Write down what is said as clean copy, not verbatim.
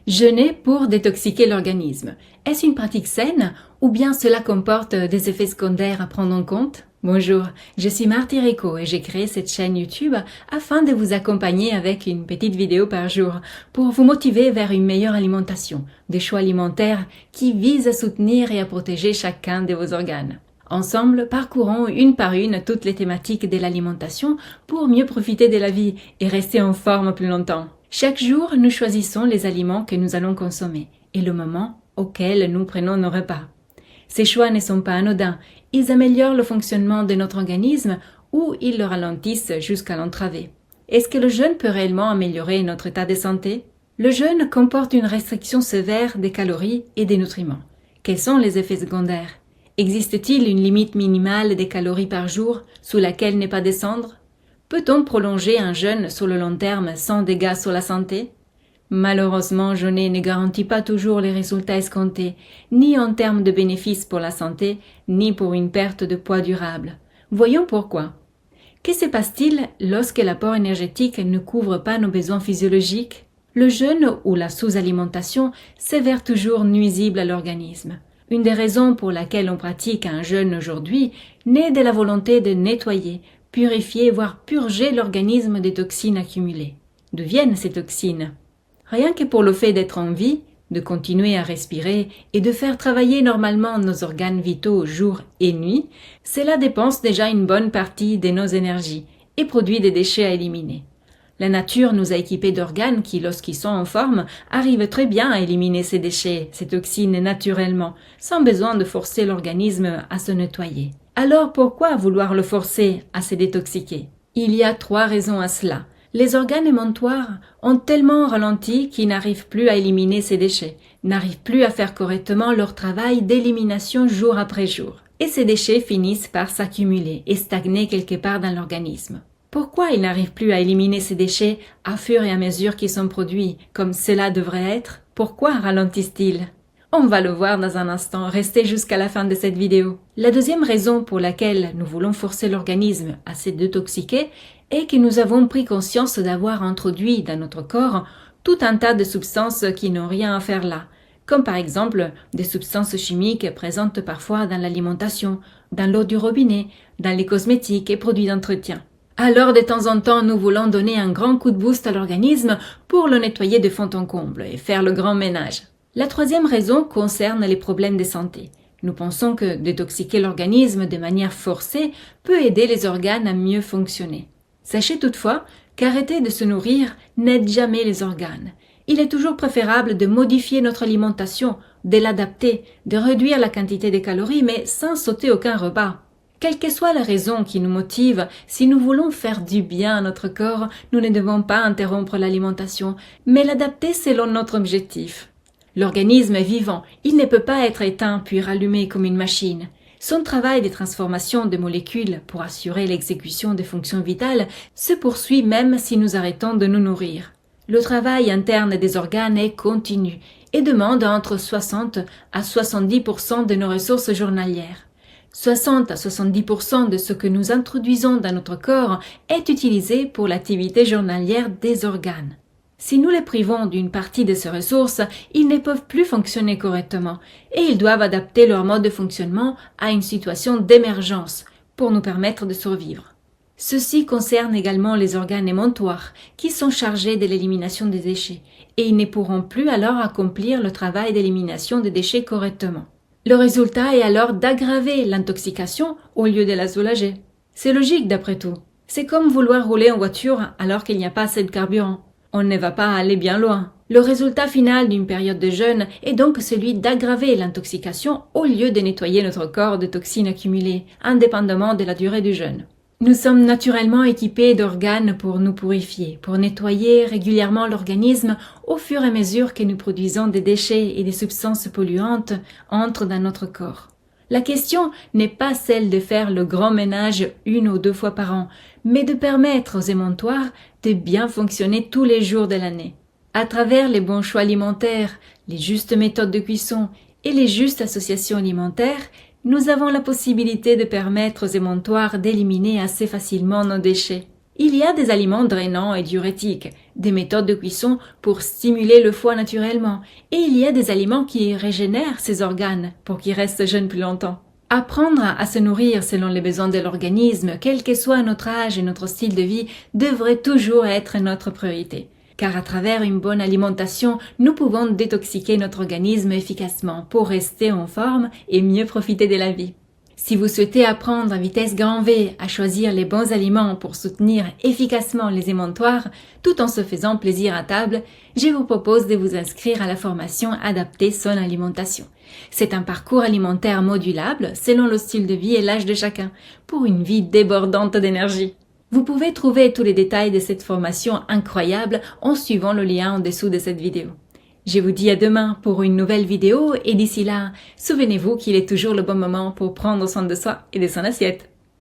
Jeûner pour détoxiquer l'organisme. Est-ce une pratique saine ou bien cela comporte des effets secondaires à prendre en compte? Bonjour, je suis Marty Rico et j'ai créé cette chaîne YouTube afin de vous accompagner avec une petite vidéo par jour pour vous motiver vers une meilleure alimentation, des choix alimentaires qui visent à soutenir et à protéger chacun de vos organes. Ensemble, parcourons une par une toutes les thématiques de l'alimentation pour mieux profiter de la vie et rester en forme plus longtemps. Chaque jour, nous choisissons les aliments que nous allons consommer et le moment auquel nous prenons nos repas. Ces choix ne sont pas anodins, ils améliorent le fonctionnement de notre organisme ou ils le ralentissent jusqu'à l'entraver. Est-ce que le jeûne peut réellement améliorer notre état de santé? Le jeûne comporte une restriction sévère des calories et des nutriments. Quels sont les effets secondaires? Existe-t-il une limite minimale des calories par jour sous laquelle ne pas descendre? Peut-on prolonger un jeûne sur le long terme sans dégâts sur la santé? Malheureusement, jeûner ne garantit pas toujours les résultats escomptés, ni en termes de bénéfices pour la santé, ni pour une perte de poids durable. Voyons pourquoi. Que se passe-t-il lorsque l'apport énergétique ne couvre pas nos besoins physiologiques? Le jeûne ou la sous-alimentation s'avère toujours nuisible à l'organisme. Une des raisons pour laquelle on pratique un jeûne aujourd'hui naît de la volonté de nettoyer, purifier, voire purger l'organisme des toxines accumulées. D'où viennent ces toxines? Rien que pour le fait d'être en vie, de continuer à respirer et de faire travailler normalement nos organes vitaux jour et nuit, cela dépense déjà une bonne partie de nos énergies et produit des déchets à éliminer. La nature nous a équipés d'organes qui, lorsqu'ils sont en forme, arrivent très bien à éliminer ces déchets, ces toxines naturellement, sans besoin de forcer l'organisme à se nettoyer. Alors pourquoi vouloir le forcer à se détoxiquer? Il y a 3 raisons à cela. Les organes émontoires ont tellement ralenti qu'ils n'arrivent plus à éliminer ces déchets, n'arrivent plus à faire correctement leur travail d'élimination jour après jour. Et ces déchets finissent par s'accumuler et stagner quelque part dans l'organisme. Pourquoi ils n'arrivent plus à éliminer ces déchets à fur et à mesure qu'ils sont produits, comme cela devrait être? Pourquoi ralentissent-ils? On va le voir dans un instant, restez jusqu'à la fin de cette vidéo. La deuxième raison pour laquelle nous voulons forcer l'organisme à se détoxiquer est que nous avons pris conscience d'avoir introduit dans notre corps tout un tas de substances qui n'ont rien à faire là, comme par exemple des substances chimiques présentes parfois dans l'alimentation, dans l'eau du robinet, dans les cosmétiques et produits d'entretien. Alors de temps en temps, nous voulons donner un grand coup de boost à l'organisme pour le nettoyer de fond en comble et faire le grand ménage. La troisième raison concerne les problèmes de santé. Nous pensons que détoxiquer l'organisme de manière forcée peut aider les organes à mieux fonctionner. Sachez toutefois qu'arrêter de se nourrir n'aide jamais les organes. Il est toujours préférable de modifier notre alimentation, de l'adapter, de réduire la quantité de calories, mais sans sauter aucun repas. Quelle que soit la raison qui nous motive, si nous voulons faire du bien à notre corps, nous ne devons pas interrompre l'alimentation, mais l'adapter selon notre objectif. L'organisme est vivant, il ne peut pas être éteint puis rallumé comme une machine. Son travail de transformation de molécules pour assurer l'exécution des fonctions vitales se poursuit même si nous arrêtons de nous nourrir. Le travail interne des organes est continu et demande entre 60 à 70% de nos ressources journalières. 60 à 70% de ce que nous introduisons dans notre corps est utilisé pour l'activité journalière des organes. Si nous les privons d'une partie de ces ressources, ils ne peuvent plus fonctionner correctement et ils doivent adapter leur mode de fonctionnement à une situation d'émergence pour nous permettre de survivre. Ceci concerne également les organes émontoires qui sont chargés de l'élimination des déchets et ils ne pourront plus alors accomplir le travail d'élimination des déchets correctement. Le résultat est alors d'aggraver l'intoxication au lieu de la soulager. C'est logique d'après tout. C'est comme vouloir rouler en voiture alors qu'il n'y a pas assez de carburant. On ne va pas aller bien loin. Le résultat final d'une période de jeûne est donc celui d'aggraver l'intoxication au lieu de nettoyer notre corps de toxines accumulées, indépendamment de la durée du jeûne. Nous sommes naturellement équipés d'organes pour nous purifier, pour nettoyer régulièrement l'organisme au fur et à mesure que nous produisons des déchets et des substances polluantes entrent dans notre corps. La question n'est pas celle de faire le grand ménage 1 ou 2 fois par an, mais de permettre aux émontoires de bien fonctionner tous les jours de l'année. À travers les bons choix alimentaires, les justes méthodes de cuisson et les justes associations alimentaires, nous avons la possibilité de permettre aux émontoires d'éliminer assez facilement nos déchets. Il y a des aliments drainants et diurétiques, des méthodes de cuisson pour stimuler le foie naturellement, et il y a des aliments qui régénèrent ces organes pour qu'ils restent jeunes plus longtemps. Apprendre à se nourrir selon les besoins de l'organisme, quel que soit notre âge et notre style de vie, devrait toujours être notre priorité. Car à travers une bonne alimentation, nous pouvons détoxiquer notre organisme efficacement pour rester en forme et mieux profiter de la vie. Si vous souhaitez apprendre à vitesse grand V à choisir les bons aliments pour soutenir efficacement les émontoires tout en se faisant plaisir à table, je vous propose de vous inscrire à la formation Adapter son alimentation. C'est un parcours alimentaire modulable selon le style de vie et l'âge de chacun pour une vie débordante d'énergie. Vous pouvez trouver tous les détails de cette formation incroyable en suivant le lien en dessous de cette vidéo. Je vous dis à demain pour une nouvelle vidéo et d'ici là, souvenez-vous qu'il est toujours le bon moment pour prendre soin de soi et de son assiette.